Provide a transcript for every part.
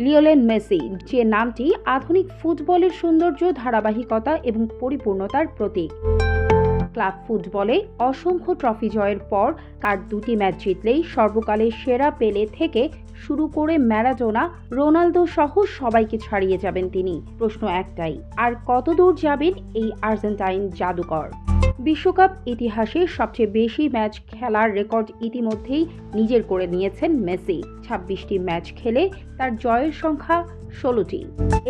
Lionel Messi, যে নামটি আধুনিক ফুটবলের সৌন্দর্য, ধারাবাহিকতা এবং পরিপূর্ণতার প্রতীক। ক্লাব ফুটবলে অসংখ্য ট্রফি জয়ের পর তার 2টি ম্যাচ জিতলেই সর্বকালের সেরা পেলে থেকে শুরু করে ম্যারাডোনা, রোনালদো সহ সবাইকে ছাড়িয়ে যাবেন তিনি। প্রশ্ন একটাই, আর কত দূর যাবেন এই আর্জেন্টাইন জাদুকর? বিশ্বকাপ ইতিহাসে সবচেয়ে বেশি ম্যাচ খেলার রেকর্ড ইতিমধ্যেই নিজের করে নিয়েছেন মেসি। 26টি ম্যাচ খেলে তার জয়ের সংখ্যা 16টি।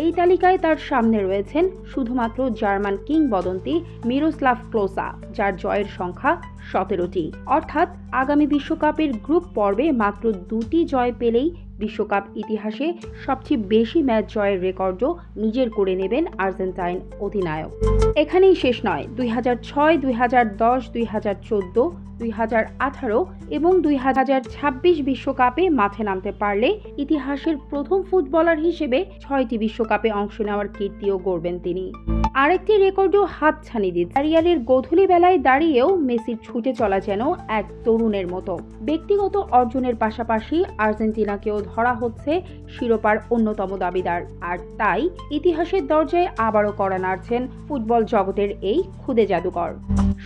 এই তালিকায় তার সামনে রয়েছেন শুধুমাত্র জার্মান কিংবদন্তি মিরোস্লাভ ক্লোসা, যার জয়ের সংখ্যা 17টি। অর্থাৎ আগামী বিশ্বকাপের গ্রুপ পর্বে মাত্র 2টি জয় পেলেই বিশ্বকাপ ইতিহাসে সবচেয়ে বেশি ম্যাচ জয়ের রেকর্ডও নিজের করে নেবেন আর্জেন্টাইন অধিনায়ক। এখানেই শেষ নয়। 2006, 2010, 2014, 2018 এবং 2026 বিশ্বকাপে মাঠে নামতে পারলে ইতিহাসের প্রথম ফুটবলার হিসেবে 6টি বিশ্বকাপে অংশ নেওয়ার কীর্তিও গড়বেন তিনি। আরেকটি রেকর্ডও হাতছানি দিচ্ছে। ক্যারিয়ারের গোধূলি বেলায় দাঁড়িয়েও মেসির ছুটে চলা যেন এক তরুণের মতো। ব্যক্তিগত অর্জনের পাশাপাশি আর্জেন্টিনাকেও ধরা হচ্ছে শিরোপার অন্যতম দাবিদার। আর তাই ইতিহাসের দরজায় আবারও কড়া নাড়ছেন ফুটবল জগতের এই খুদে জাদুকর।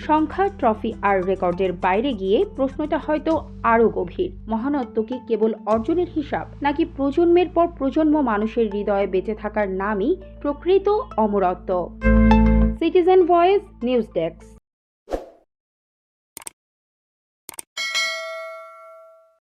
সংখ্যা, ট্রফি আর রেকর্ডের বাইরে গিয়ে প্রশ্নটা হয়তো আরও গভীর। মহানত্ব কি কেবল অর্জনের হিসাব, নাকি প্রজন্মের পর প্রজন্ম মানুষের হৃদয়ে বেঁচে থাকার নামই প্রকৃত অমরত্ব? Citizen voice, news desk.